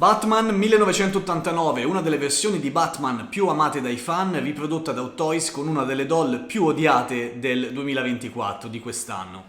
Batman 1989, una delle versioni di Batman più amate dai fan, riprodotta da Hot Toys con una delle doll più odiate del 2024, di quest'anno.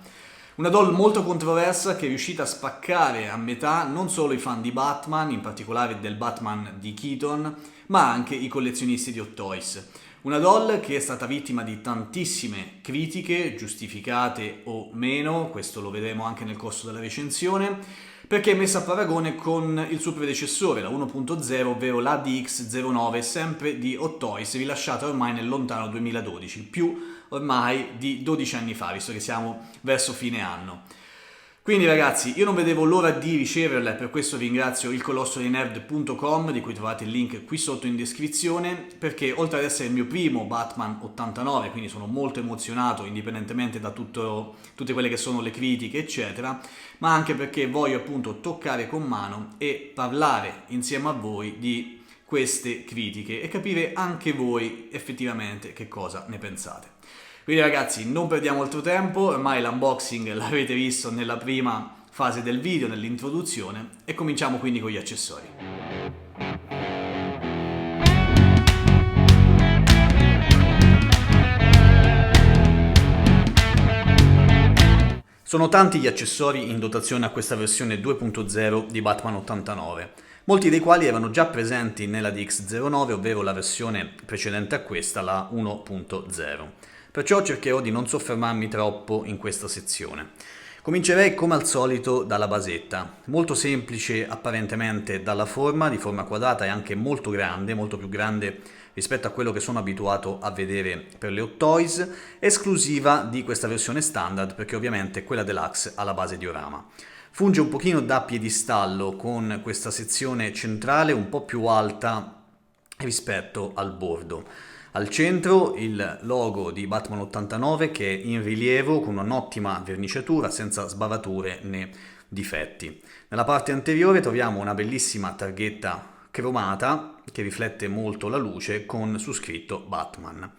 Una doll molto controversa che è riuscita a spaccare a metà non solo i fan di Batman, in particolare del Batman di Keaton, ma anche i collezionisti di Hot Toys. Una doll che è stata vittima di tantissime critiche, giustificate o meno, questo lo vedremo anche nel corso della recensione, perché è messa a paragone con il suo predecessore, la 1.0, ovvero la DX09, sempre di Hot Toys, rilasciata ormai nel lontano 2012, più ormai di 12 anni fa, visto che siamo verso fine anno. Quindi ragazzi, io non vedevo l'ora di riceverla e per questo ringrazio il colossodinerd.com, di cui trovate il link qui sotto in descrizione, perché oltre ad essere il mio primo Batman 89, quindi sono molto emozionato indipendentemente da tutte quelle che sono le critiche eccetera, ma anche perché voglio appunto toccare con mano e parlare insieme a voi di queste critiche e capire anche voi effettivamente che cosa ne pensate. Quindi ragazzi, non perdiamo altro tempo, ormai l'unboxing l'avete visto nella prima fase del video, nell'introduzione, e cominciamo quindi con gli accessori. Sono tanti gli accessori in dotazione a questa versione 2.0 di Batman 89, molti dei quali erano già presenti nella DX09, ovvero la versione precedente a questa, la 1.0. Perciò cercherò di non soffermarmi troppo in questa sezione. Comincerei come al solito dalla basetta, molto semplice apparentemente dalla forma, di forma quadrata e anche molto grande, molto più grande rispetto a quello che sono abituato a vedere per le Hot Toys, esclusiva di questa versione standard perché ovviamente quella deluxe ha la base diorama. Funge un pochino da piedistallo con questa sezione centrale un po' più alta rispetto al bordo. Al centro il logo di Batman 89 che è in rilievo con un'ottima verniciatura senza sbavature né difetti. Nella parte anteriore troviamo una bellissima targhetta cromata che riflette molto la luce con su scritto Batman.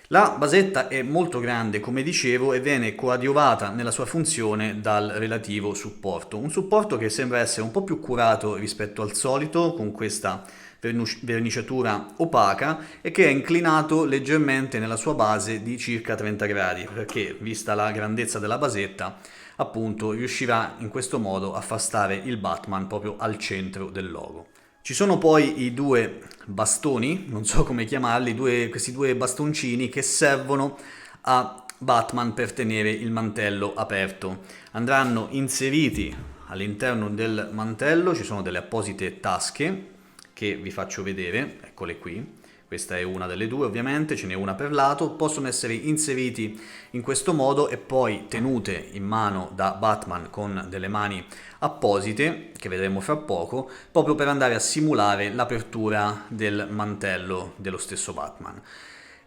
La basetta è molto grande, come dicevo, e viene coadiuvata nella sua funzione dal relativo supporto. Un supporto che sembra essere un po' più curato rispetto al solito, con questa verniciatura opaca e che è inclinato leggermente nella sua base di circa 30 gradi, perché vista la grandezza della basetta, appunto riuscirà in questo modo a far stare il Batman proprio al centro del logo. Ci sono poi i due bastoni, non so come chiamarli, questi due bastoncini che servono a Batman per tenere il mantello aperto. Andranno inseriti all'interno del mantello, ci sono delle apposite tasche che vi faccio vedere, eccole qui. Questa è una delle due ovviamente, ce n'è una per lato, possono essere inseriti in questo modo e poi tenute in mano da Batman con delle mani apposite, che vedremo fra poco, proprio per andare a simulare l'apertura del mantello dello stesso Batman.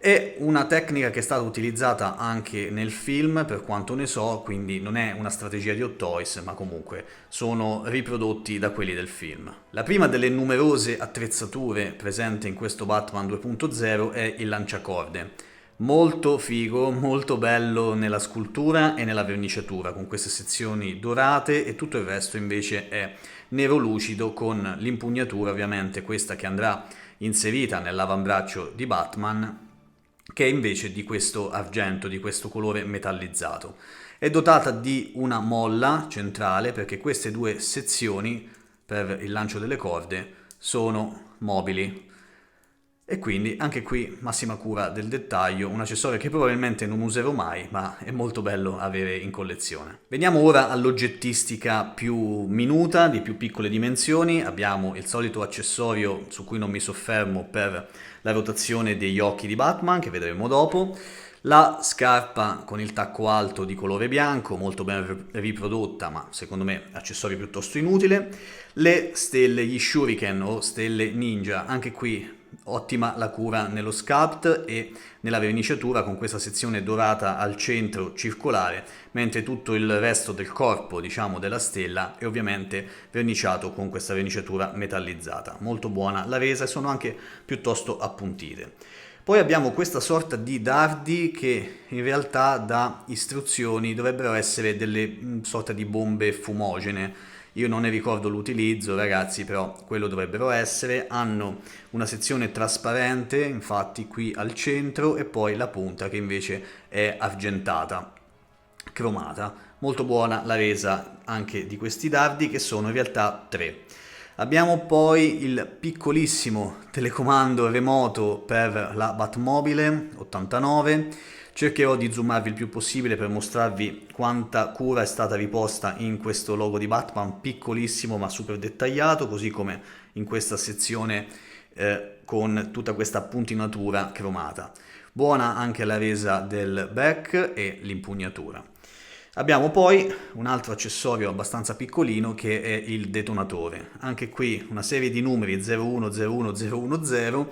È una tecnica che è stata utilizzata anche nel film, per quanto ne so, quindi non è una strategia di Hot Toys, ma comunque sono riprodotti da quelli del film. La prima delle numerose attrezzature presenti in questo Batman 2.0 è il lanciacorde. Molto figo, molto bello nella scultura e nella verniciatura, con queste sezioni dorate, e tutto il resto invece è nero lucido, con l'impugnatura ovviamente questa che andrà inserita nell'avambraccio di Batman, che è invece di questo argento, di questo colore metallizzato. È dotata di una molla centrale perché queste due sezioni per il lancio delle corde sono mobili. E quindi anche qui massima cura del dettaglio, un accessorio che probabilmente non userò mai, ma è molto bello avere in collezione. Veniamo ora all'oggettistica più minuta, di più piccole dimensioni. Abbiamo il solito accessorio su cui non mi soffermo per la rotazione degli occhi di Batman, che vedremo dopo. La scarpa con il tacco alto di colore bianco, molto ben riprodotta, ma secondo me accessorio piuttosto inutile. Le stelle, gli shuriken o stelle ninja, anche qui ottima la cura nello sculpt e nella verniciatura, con questa sezione dorata al centro circolare, mentre tutto il resto del corpo, diciamo, della stella è ovviamente verniciato con questa verniciatura metallizzata. Molto buona la resa e sono anche piuttosto appuntite. Poi abbiamo questa sorta di dardi che in realtà da istruzioni dovrebbero essere delle sorta di bombe fumogene. io non ne ricordo l'utilizzo ragazzi, però quello dovrebbero essere. Hanno una sezione trasparente infatti qui al centro e poi la punta che invece è argentata, cromata. Molto buona la resa anche di questi dardi, che sono in realtà 3. Abbiamo poi il piccolissimo telecomando remoto per la Batmobile 89. Cercherò di zoomarvi il più possibile per mostrarvi quanta cura è stata riposta in questo logo di Batman, piccolissimo ma super dettagliato, così come in questa sezione con tutta questa puntinatura cromata. Buona anche la resa del back e l'impugnatura. Abbiamo poi un altro accessorio abbastanza piccolino che è il detonatore. Anche qui una serie di numeri 0101010,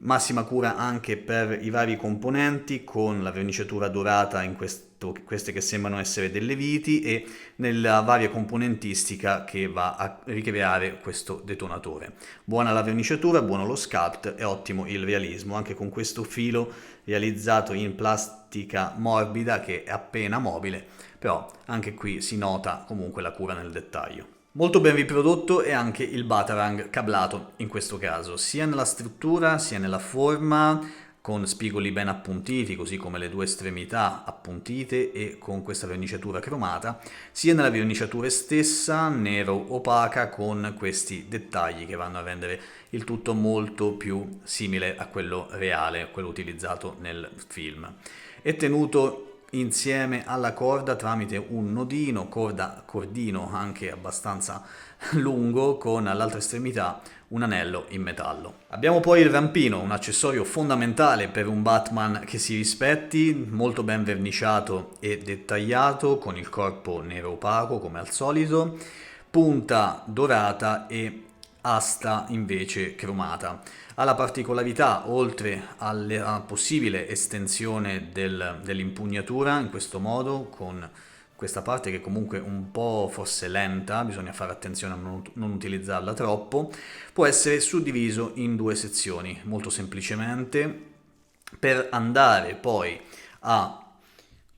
massima cura anche per i vari componenti con la verniciatura dorata in queste che sembrano essere delle viti e nella varia componentistica che va a ricreare questo detonatore. Buona la verniciatura, buono lo sculpt e ottimo il realismo, anche con questo filo realizzato in plastica morbida che è appena mobile, però anche qui si nota comunque la cura nel dettaglio. Molto ben riprodotto è anche il Batarang cablato in questo caso, sia nella struttura sia nella forma, con spigoli ben appuntiti, così come le due estremità appuntite e con questa verniciatura cromata, sia nella verniciatura stessa, nero opaca, con questi dettagli che vanno a rendere il tutto molto più simile a quello reale, quello utilizzato nel film. È tenuto insieme alla corda tramite un nodino, cordino anche abbastanza lungo, con all'altra estremità un anello in metallo. Abbiamo poi il rampino, un accessorio fondamentale per un Batman che si rispetti, molto ben verniciato e dettagliato, con il corpo nero opaco come al solito, punta dorata e asta invece cromata. Ha la particolarità, oltre alla possibile estensione dell'impugnatura in questo modo, con questa parte che comunque è un po' forse lenta, bisogna fare attenzione a non utilizzarla troppo, può essere suddiviso in 2 sezioni, molto semplicemente, per andare poi a,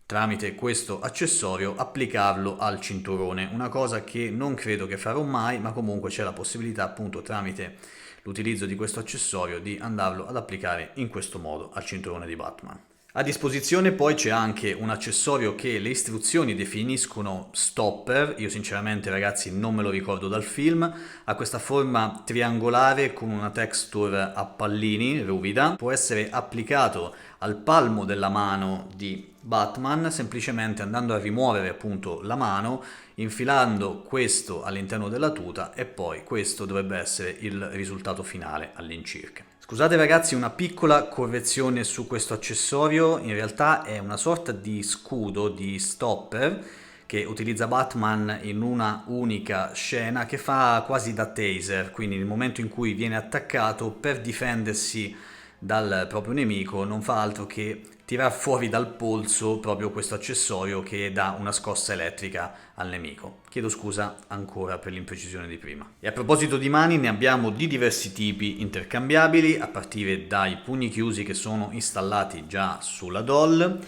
tramite questo accessorio, applicarlo al cinturone, una cosa che non credo che farò mai, ma comunque c'è la possibilità appunto tramite l'utilizzo di questo accessorio di andarlo ad applicare in questo modo al cinturone di Batman. A disposizione poi c'è anche un accessorio che le istruzioni definiscono stopper, io sinceramente ragazzi non me lo ricordo dal film, ha questa forma triangolare con una texture a pallini ruvida, può essere applicato al palmo della mano di Batman semplicemente andando a rimuovere appunto la mano, infilando questo all'interno della tuta e poi questo dovrebbe essere il risultato finale all'incirca. Scusate ragazzi, una piccola correzione su questo accessorio, in realtà è una sorta di scudo, di stopper, che utilizza Batman in una unica scena che fa quasi da taser, quindi nel momento in cui viene attaccato per difendersi dal proprio nemico non fa altro che tirar fuori dal polso proprio questo accessorio che dà una scossa elettrica al nemico. Chiedo scusa ancora per l'imprecisione di prima. E a proposito di mani, ne abbiamo di diversi tipi intercambiabili, a partire dai pugni chiusi che sono installati già sulla doll.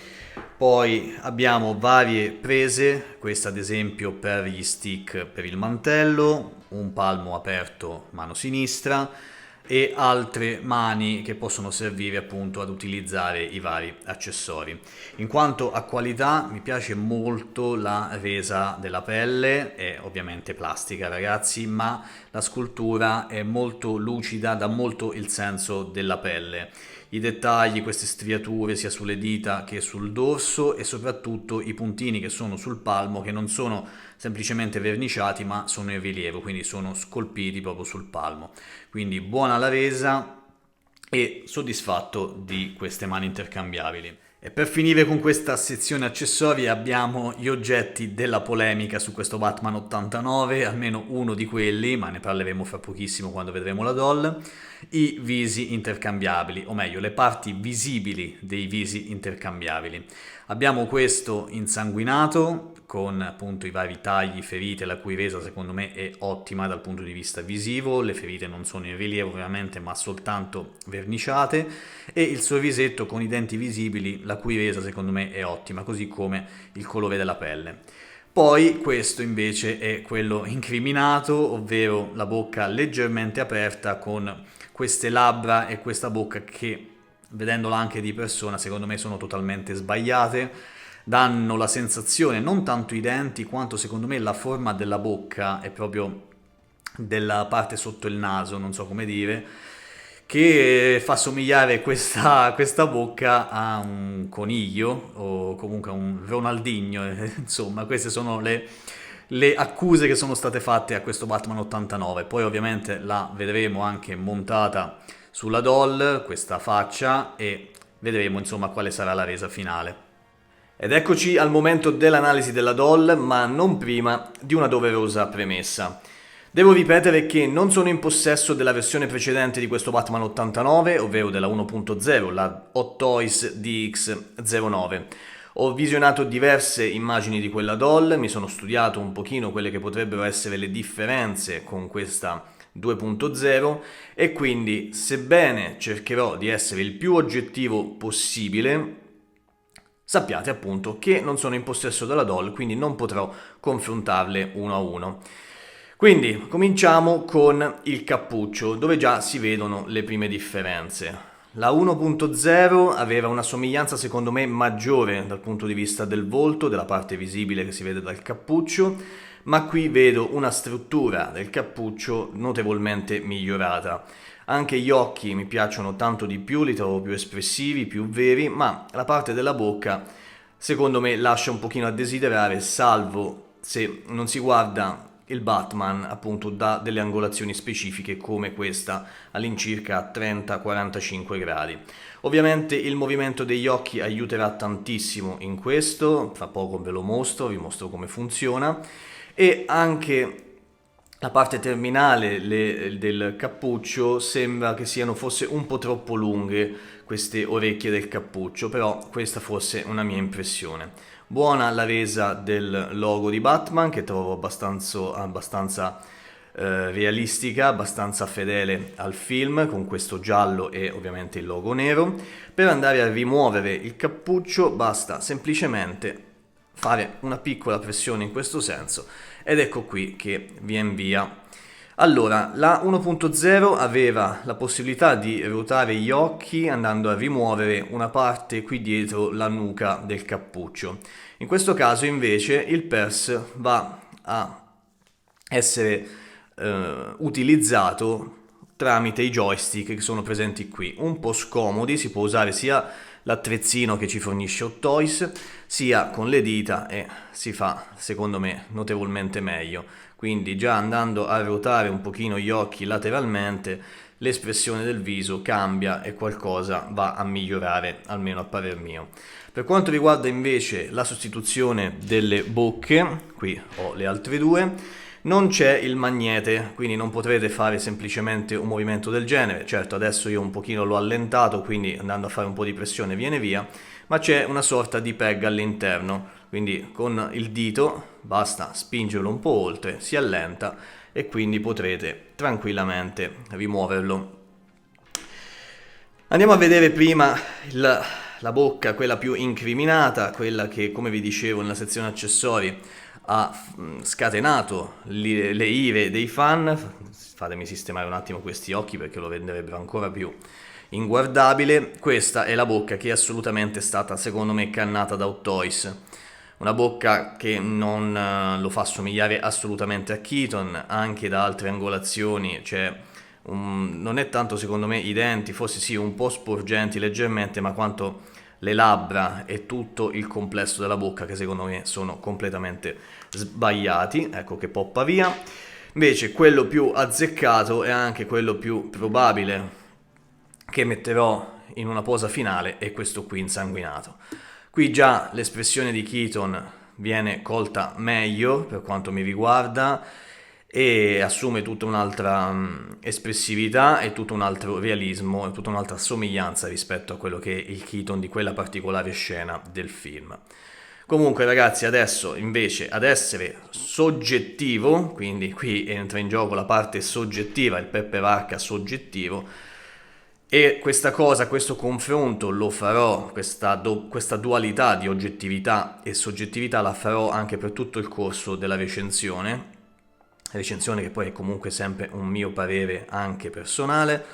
Poi abbiamo varie prese, questa ad esempio per gli stick per il mantello, un palmo aperto mano sinistra, e altre mani che possono servire appunto ad utilizzare i vari accessori. In quanto a qualità mi piace molto la resa della pelle, è ovviamente plastica ragazzi, ma la scultura è molto lucida, dà molto il senso della pelle. I dettagli, queste striature sia sulle dita che sul dorso e soprattutto i puntini che sono sul palmo, che non sono semplicemente verniciati ma sono in rilievo, quindi sono scolpiti proprio sul palmo. Quindi buona la resa e soddisfatto di queste mani intercambiabili. E per finire con questa sezione accessori abbiamo gli oggetti della polemica su questo Batman 89, almeno uno di quelli, ma ne parleremo fra pochissimo quando vedremo la doll, i visi intercambiabili, o meglio le parti visibili dei visi intercambiabili. Abbiamo questo insanguinato con appunto i vari tagli, ferite, la cui resa secondo me è ottima dal punto di vista visivo, le ferite non sono in rilievo ovviamente ma soltanto verniciate, e il sorrisetto con i denti visibili, la cui resa secondo me è ottima, così come il colore della pelle. Poi questo invece è quello incriminato, ovvero la bocca leggermente aperta con queste labbra e questa bocca che, vedendola anche di persona, secondo me sono totalmente sbagliate, danno la sensazione, non tanto i denti quanto secondo me la forma della bocca è proprio della parte sotto il naso, non so come dire, che fa somigliare questa bocca a un coniglio o comunque a un Ronaldinho, insomma, queste sono le accuse che sono state fatte a questo Batman 89. Poi ovviamente la vedremo anche montata sulla doll, questa faccia, e vedremo insomma quale sarà la resa finale. Ed eccoci al momento dell'analisi della doll, ma non prima di una doverosa premessa. Devo ripetere che non sono in possesso della versione precedente di questo Batman 89, ovvero della 1.0, la Hot Toys DX09. Ho visionato diverse immagini di quella doll, mi sono studiato un pochino quelle che potrebbero essere le differenze con questa 2.0 e quindi, sebbene cercherò di essere il più oggettivo possibile, sappiate appunto che non sono in possesso della doll, quindi non potrò confrontarle uno a uno. Quindi cominciamo con il cappuccio, dove già si vedono le prime differenze. La 1.0 aveva una somiglianza secondo me maggiore dal punto di vista del volto, della parte visibile che si vede dal cappuccio, ma qui vedo una struttura del cappuccio notevolmente migliorata. Anche gli occhi mi piacciono tanto di più, li trovo più espressivi, più veri, ma la parte della bocca secondo me lascia un pochino a desiderare, salvo se non si guarda il Batman appunto da delle angolazioni specifiche come questa all'incirca 30-45 gradi. Ovviamente il movimento degli occhi aiuterà tantissimo in questo, fra poco ve lo mostro, vi mostro come funziona, e anche la parte terminale del cappuccio sembra che siano forse un po' troppo lunghe queste orecchie del cappuccio, però questa forse è una mia impressione. Buona la resa del logo di Batman, che trovo abbastanza realistica, abbastanza fedele al film, con questo giallo e ovviamente il logo nero. Per andare a rimuovere il cappuccio basta semplicemente fare una piccola pressione in questo senso ed ecco qui che viene via. Allora, la 1.0 aveva la possibilità di ruotare gli occhi andando a rimuovere una parte qui dietro la nuca del cappuccio. In questo caso invece il pers va a essere utilizzato tramite i joystick che sono presenti qui, un po' scomodi, si può usare sia l'attrezzino che ci fornisce Hot Toys, sia con le dita e si fa, secondo me, notevolmente meglio. Quindi già andando a ruotare un pochino gli occhi lateralmente, l'espressione del viso cambia e qualcosa va a migliorare, almeno a parer mio. Per quanto riguarda invece la sostituzione delle bocche, qui ho le altre due, non c'è il magnete, quindi non potrete fare semplicemente un movimento del genere. Certo, adesso io un pochino l'ho allentato, quindi andando a fare un po' di pressione viene via, ma c'è una sorta di peg all'interno, quindi con il dito basta spingerlo un po' oltre, si allenta e quindi potrete tranquillamente rimuoverlo. Andiamo a vedere prima la bocca, quella più incriminata, quella che, come vi dicevo nella sezione accessori, ha scatenato le ire dei fan. Fatemi sistemare un attimo questi occhi perché lo renderebbero ancora più inguardabile. Questa è la bocca che è assolutamente stata, secondo me, cannata da Hot Toys. Una bocca che non lo fa somigliare assolutamente a Keaton, anche da altre angolazioni, cioè non è tanto secondo me i denti, forse sì un po' sporgenti leggermente, ma quanto le labbra e tutto il complesso della bocca che secondo me sono completamente sbagliati. Ecco che poppa via. Invece quello più azzeccato è anche quello più probabile che metterò in una posa finale, è questo qui insanguinato. Qui già l'espressione di Keaton viene colta meglio per quanto mi riguarda e assume tutta un'altra espressività e tutto un altro realismo e tutta un'altra somiglianza rispetto a quello che è il Keaton di quella particolare scena del film. Comunque ragazzi, adesso invece ad essere soggettivo, quindi qui entra in gioco la parte soggettiva, il Peppe Varca soggettivo, E questa cosa, questo confronto lo farò, questa dualità di oggettività e soggettività la farò anche per tutto il corso della recensione che poi è comunque sempre un mio parere anche personale.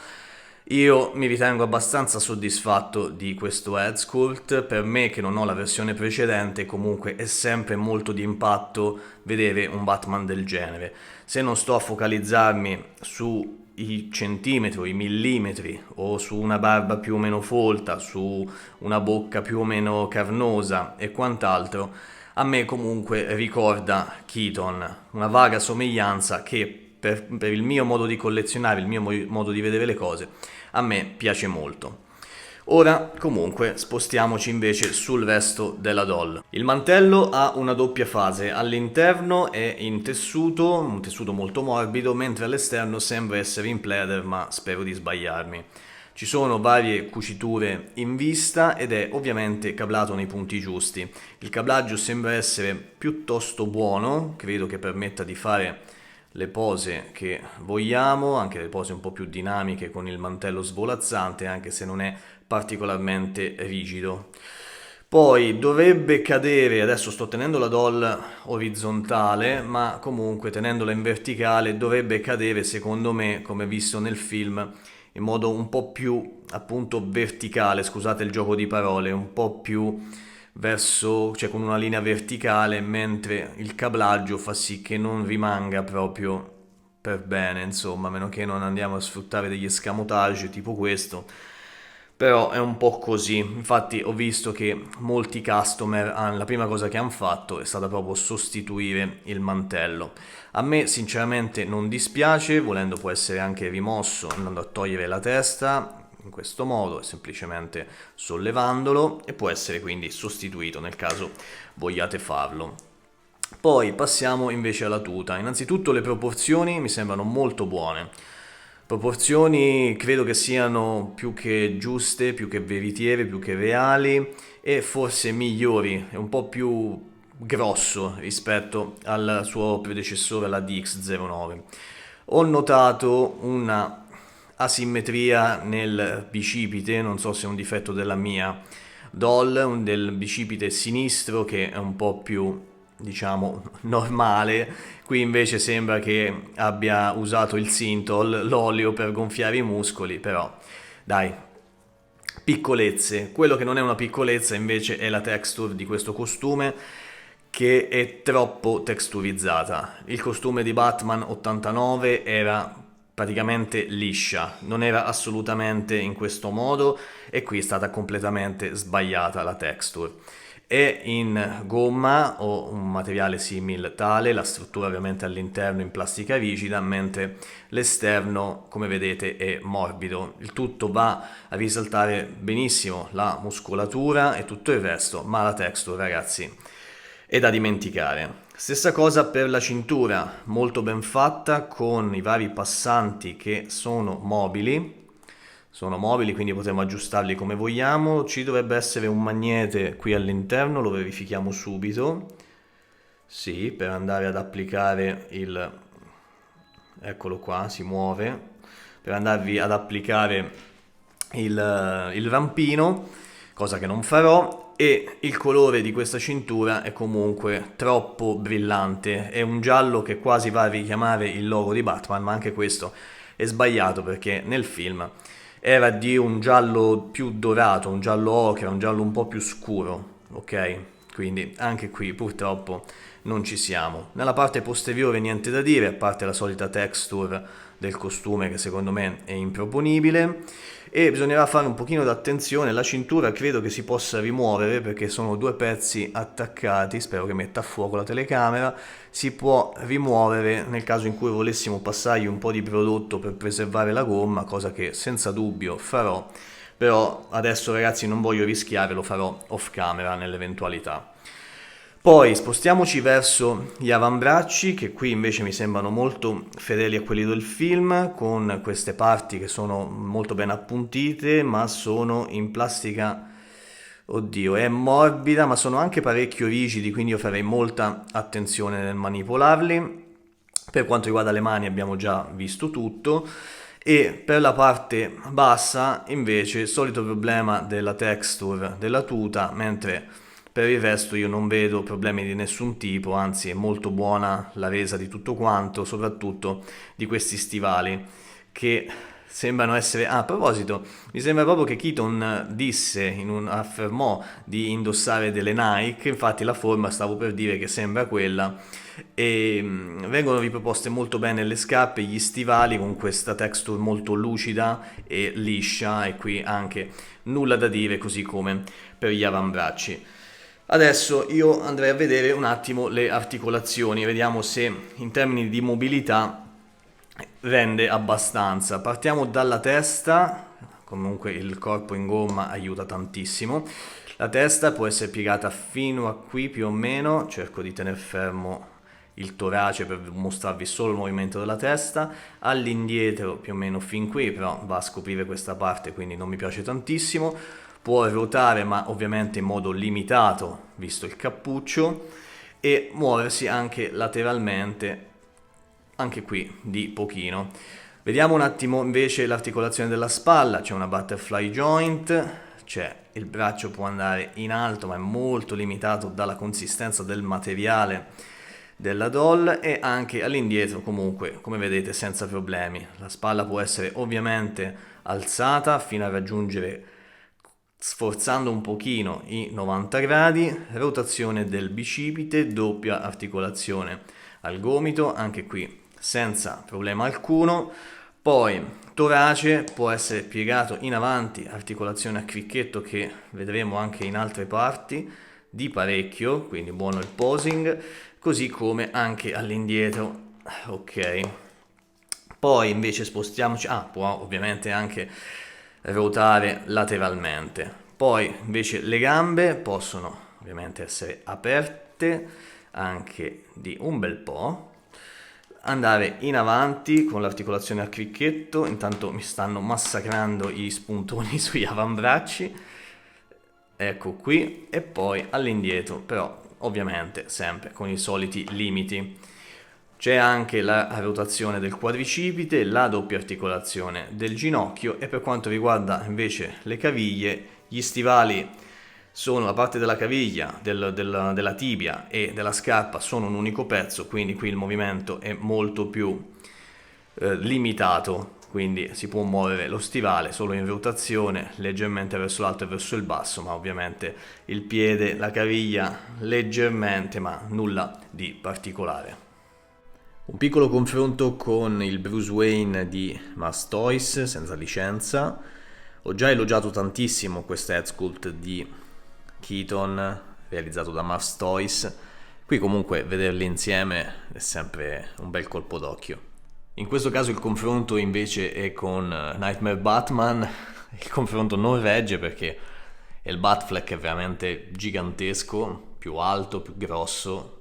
Io mi ritengo abbastanza soddisfatto di questo Headsculpt. Per me, che non ho la versione precedente, comunque è sempre molto di impatto vedere un Batman del genere. Se non sto a focalizzarmi su i centimetri o i millimetri o su una barba più o meno folta, su una bocca più o meno carnosa e quant'altro, a me comunque ricorda Keaton, una vaga somiglianza che per il mio modo di collezionare, il mio modo di vedere le cose, a me piace molto. Ora, comunque, spostiamoci invece sul resto della doll. Il mantello ha una doppia fase, all'interno è in tessuto, un tessuto molto morbido, mentre all'esterno sembra essere in pleather, ma spero di sbagliarmi. Ci sono varie cuciture in vista ed è ovviamente cablato nei punti giusti. Il cablaggio sembra essere piuttosto buono, credo che permetta di fare le pose che vogliamo, anche le pose un po' più dinamiche con il mantello svolazzante, anche se non è particolarmente rigido. Poi dovrebbe cadere, adesso sto tenendo la doll orizzontale, ma comunque tenendola in verticale dovrebbe cadere secondo me, come visto nel film, in modo un po' più appunto verticale, scusate il gioco di parole, un po' più verso, cioè con una linea verticale, mentre il cablaggio fa sì che non rimanga proprio per bene, insomma, a meno che non andiamo a sfruttare degli escamotage tipo questo. Però è un po' così, infatti ho visto che molti customer la prima cosa che hanno fatto è stata proprio sostituire il mantello. A me sinceramente non dispiace, volendo può essere anche rimosso andando a togliere la testa, in questo modo, semplicemente sollevandolo, e può essere quindi sostituito nel caso vogliate farlo. Poi passiamo invece alla tuta. Innanzitutto le proporzioni mi sembrano molto buone. Proporzioni credo che siano più che giuste, più che veritiere, più che reali e forse migliori, è un po' più grosso rispetto al suo predecessore, la DX09. Ho notato una asimmetria nel bicipite, non so se è un difetto della mia doll, del bicipite sinistro che è un po' più, diciamo, normale. Qui invece sembra che abbia usato il Synthol, l'olio per gonfiare i muscoli, però dai, piccolezze. Quello che non è una piccolezza invece è la texture di questo costume, che è troppo texturizzata. Il costume di Batman 89 era praticamente liscia, non era assolutamente in questo modo e qui è stata completamente sbagliata la texture. È in gomma o un materiale simile tale, la struttura ovviamente all'interno in plastica rigida, mentre l'esterno, come vedete, è morbido. Il tutto va a risaltare benissimo la muscolatura e tutto il resto, ma la texture, ragazzi, è da dimenticare. Stessa cosa per la cintura, molto ben fatta con i vari passanti che sono mobili, quindi potremo aggiustarli come vogliamo. Ci dovrebbe essere un magnete qui all'interno, lo verifichiamo subito. Sì, per andare ad applicare il... eccolo qua, si muove. Per andarvi ad applicare il rampino, cosa che non farò. E il colore di questa cintura è comunque troppo brillante, è un giallo che quasi va a richiamare il logo di Batman, ma anche questo è sbagliato perché nel film era di un giallo più dorato, un giallo ocra, un giallo un po' più scuro, ok? Quindi anche qui purtroppo non ci siamo. Nella parte posteriore niente da dire, a parte la solita texture del costume che secondo me è improponibile. E bisognerà fare un pochino d'attenzione, la cintura credo che si possa rimuovere perché sono due pezzi attaccati, spero che metta a fuoco la telecamera, si può rimuovere nel caso in cui volessimo passargli un po' di prodotto per preservare la gomma, cosa che senza dubbio farò, però adesso ragazzi non voglio rischiare, lo farò off camera nell'eventualità. Poi spostiamoci verso gli avambracci, che qui invece mi sembrano molto fedeli a quelli del film, con queste parti che sono molto ben appuntite, ma sono in plastica, oddio, è morbida, ma sono anche parecchio rigidi, quindi io farei molta attenzione nel manipolarli. Per quanto riguarda le mani abbiamo già visto tutto. E per la parte bassa invece solito problema della texture della tuta, mentre per il resto io non vedo problemi di nessun tipo, anzi è molto buona la resa di tutto quanto, soprattutto di questi stivali che sembrano essere... Ah, a proposito, mi sembra proprio che Keaton affermò di indossare delle Nike, infatti la forma stavo per dire che sembra quella, e vengono riproposte molto bene le scarpe, gli stivali con questa texture molto lucida e liscia, e qui anche nulla da dire, così come per gli avambracci. Adesso io andrei a vedere un attimo le articolazioni, vediamo se in termini di mobilità rende abbastanza. Partiamo dalla testa, comunque il corpo in gomma aiuta tantissimo. La testa può essere piegata fino a qui più o meno, cerco di tenere fermo il torace per mostrarvi solo il movimento della testa, all'indietro più o meno fin qui, però va a scoprire questa parte, quindi non mi piace tantissimo. Può ruotare, ma ovviamente in modo limitato visto il cappuccio, e muoversi anche lateralmente, anche qui di pochino. Vediamo un attimo invece l'articolazione della spalla. C'è una butterfly joint, c'è il braccio può andare in alto ma è molto limitato dalla consistenza del materiale della doll, e anche all'indietro comunque come vedete senza problemi. La spalla può essere ovviamente alzata fino a raggiungere, sforzando un pochino, i 90 gradi, rotazione del bicipite, doppia articolazione al gomito, anche qui senza problema alcuno. Poi torace può essere piegato in avanti, articolazione a cricchetto che vedremo anche in altre parti di parecchio, quindi buono il posing, così come anche all'indietro. Ok, poi invece spostiamoci, può ovviamente anche ruotare lateralmente. Poi invece le gambe possono ovviamente essere aperte anche di un bel po', andare in avanti con l'articolazione a cricchetto. Intanto mi stanno massacrando gli spuntoni sugli avambracci, ecco qui, e poi all'indietro, però ovviamente sempre con i soliti limiti. C'è anche la rotazione del quadricipite, la doppia articolazione del ginocchio, e per quanto riguarda invece le caviglie, gli stivali sono la parte della caviglia, della tibia e della scarpa sono un unico pezzo, quindi qui il movimento è molto più limitato, quindi si può muovere lo stivale solo in rotazione leggermente verso l'alto e verso il basso, ma ovviamente il piede, la caviglia leggermente, ma nulla di particolare. Un piccolo confronto con il Bruce Wayne di Mars Toys senza licenza. Ho già elogiato tantissimo questo head sculpt di Keaton realizzato da Mars Toys. Qui comunque vederli insieme è sempre un bel colpo d'occhio. In questo caso il confronto invece è con Nightmare Batman. Il confronto non regge perché il Batfleck è veramente gigantesco, più alto, più grosso,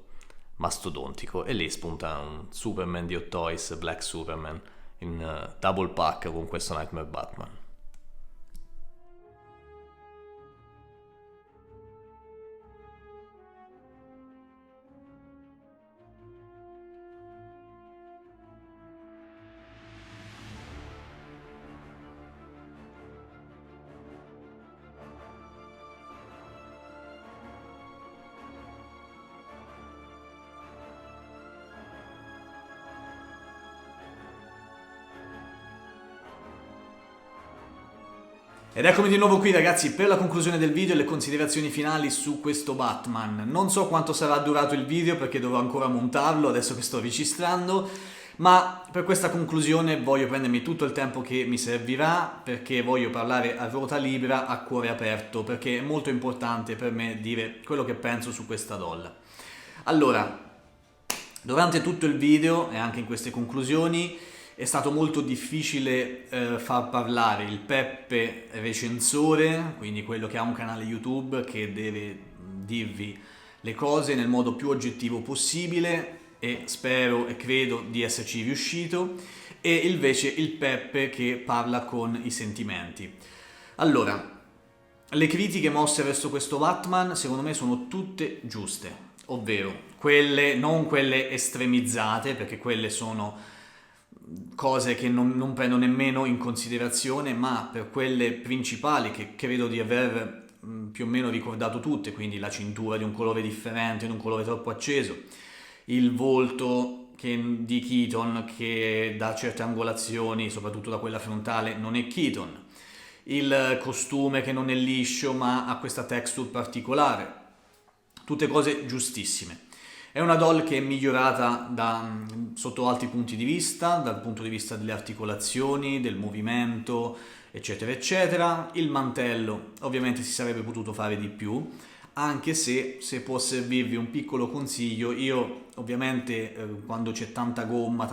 mastodontico, e lì spunta un Superman di Hot Toys, Black Superman, in double pack con questo Nightmare Batman. Ed eccomi di nuovo qui ragazzi per la conclusione del video e le considerazioni finali su questo Batman. Non so quanto sarà durato il video perché dovrò ancora montarlo adesso che sto registrando, ma per questa conclusione voglio prendermi tutto il tempo che mi servirà, perché voglio parlare a ruota libera, a cuore aperto, perché è molto importante per me dire quello che penso su questa doll. Allora, durante tutto il video e anche in queste conclusioni è stato molto difficile far parlare il Peppe recensore, quindi quello che ha un canale YouTube che deve dirvi le cose nel modo più oggettivo possibile, e spero e credo di esserci riuscito, e invece il Peppe che parla con i sentimenti. Allora, le critiche mosse verso questo Batman secondo me sono tutte giuste, ovvero quelle, non quelle estremizzate, perché quelle sono cose che non prendo nemmeno in considerazione, ma per quelle principali che credo di aver più o meno ricordato tutte, quindi la cintura di un colore differente, di un colore troppo acceso, il volto di Keaton che da certe angolazioni, soprattutto da quella frontale, non è Keaton, il costume che non è liscio ma ha questa texture particolare, tutte cose giustissime. È una doll che è migliorata sotto altri punti di vista, dal punto di vista delle articolazioni, del movimento, eccetera, eccetera. Il mantello ovviamente si sarebbe potuto fare di più, anche se può servirvi un piccolo consiglio, io ovviamente quando c'è tanta gomma,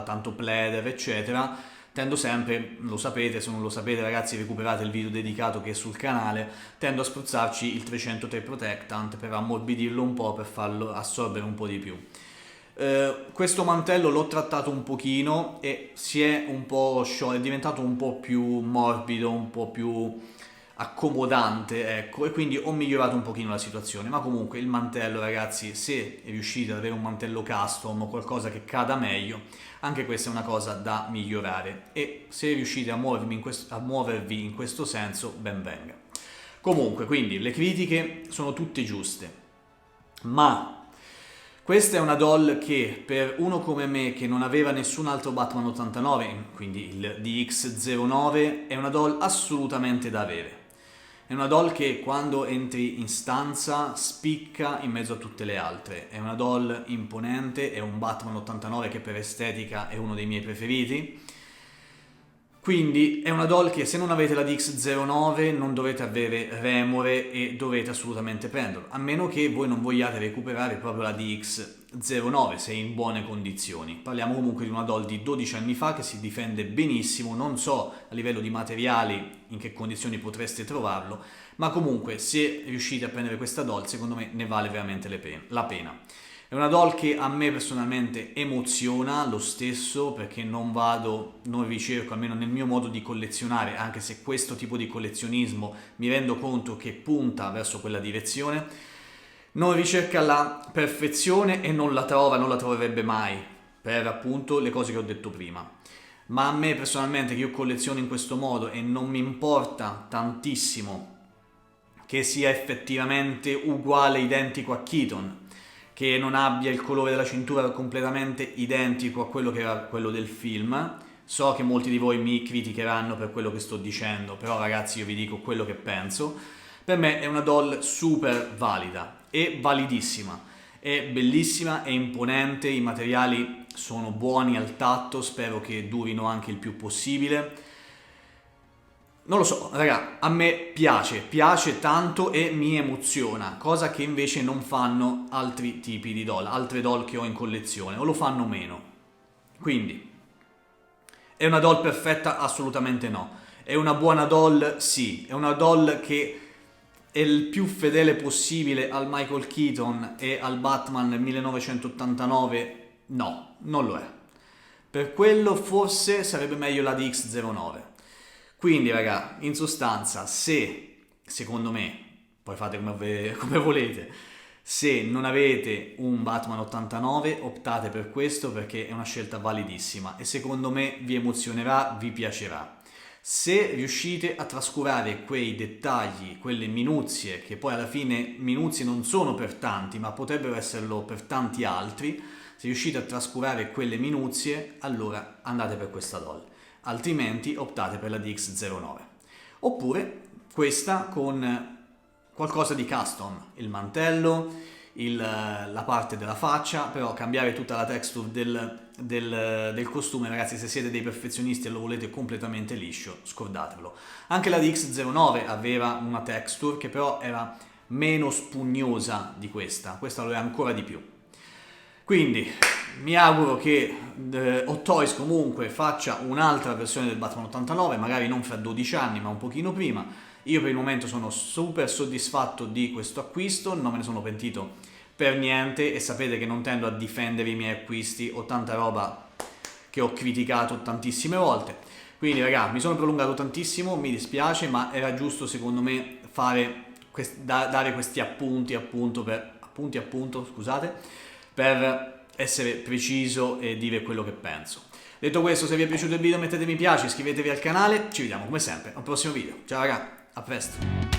tanto pleather, eccetera, tendo sempre, lo sapete, se non lo sapete ragazzi recuperate il video dedicato che è sul canale, tendo a spruzzarci il 303 Protectant per ammorbidirlo un po', per farlo assorbere un po' di più. Questo mantello l'ho trattato un pochino e si è un po' sciolto, è diventato un po' più morbido, un po' più accomodante, ecco, e quindi ho migliorato un pochino la situazione. Ma comunque il mantello ragazzi, se riuscite ad avere un mantello custom o qualcosa che cada meglio, anche questa è una cosa da migliorare, e se riuscite a muovervi in questo senso, ben venga. Comunque, quindi le critiche sono tutte giuste, ma questa è una doll che per uno come me che non aveva nessun altro Batman 89, quindi il DX09, è una doll assolutamente da avere. È una doll che quando entri in stanza spicca in mezzo a tutte le altre. È una doll imponente, è un Batman 89 che per estetica è uno dei miei preferiti. Quindi è una doll che se non avete la DX09 non dovete avere remore e dovete assolutamente prenderlo, a meno che voi non vogliate recuperare proprio la DX09 se è in buone condizioni. Parliamo comunque di una doll di 12 anni fa che si difende benissimo, non so a livello di materiali in che condizioni potreste trovarlo, ma comunque se riuscite a prendere questa doll secondo me ne vale veramente la pena. È una doll che a me personalmente emoziona lo stesso, perché non ricerco, almeno nel mio modo di collezionare, anche se questo tipo di collezionismo mi rendo conto che punta verso quella direzione, non ricerca la perfezione e non la troverebbe mai, per appunto le cose che ho detto prima. Ma a me personalmente, che io colleziono in questo modo e non mi importa tantissimo che sia effettivamente uguale, identico a Keaton, che non abbia il colore della cintura completamente identico a quello che era quello del film. So che molti di voi mi criticheranno per quello che sto dicendo, però ragazzi io vi dico quello che penso. Per me è una doll super valida e validissima, è bellissima, è imponente, i materiali sono buoni al tatto, spero che durino anche il più possibile. Non lo so, raga, a me piace tanto e mi emoziona, cosa che invece non fanno altri tipi di doll, altre doll che ho in collezione, o lo fanno meno. Quindi, è una doll perfetta? Assolutamente no. È una buona doll? Sì. È una doll che è il più fedele possibile al Michael Keaton e al Batman 1989? No, non lo è. Per quello forse sarebbe meglio la DX09. Quindi raga, in sostanza, se, secondo me, poi fate come volete, se non avete un Batman 89 optate per questo, perché è una scelta validissima e secondo me vi emozionerà, vi piacerà. Se riuscite a trascurare quei dettagli, quelle minuzie, che poi alla fine minuzie non sono per tanti, ma potrebbero esserlo per tanti altri, se riuscite a trascurare quelle minuzie, allora andate per questa doll. Altrimenti optate per la DX09. Oppure questa con qualcosa di custom, il mantello, la parte della faccia, però cambiare tutta la texture del costume, ragazzi, se siete dei perfezionisti e lo volete completamente liscio, scordatelo. Anche la DX09 aveva una texture che però era meno spugnosa di questa lo è ancora di più. Quindi mi auguro che Hot Toys comunque faccia un'altra versione del Batman 89, magari non fra 12 anni ma un pochino prima. Io per il momento sono super soddisfatto di questo acquisto, non me ne sono pentito per niente e sapete che non tendo a difendere i miei acquisti, ho tanta roba che ho criticato tantissime volte. Quindi raga, mi sono prolungato tantissimo, mi dispiace, ma era giusto secondo me dare questi appunti, scusate, per essere preciso e dire quello che penso. Detto questo, se vi è piaciuto il video mettete mi piace, iscrivetevi al canale, ci vediamo come sempre al prossimo video. Ciao raga, a presto!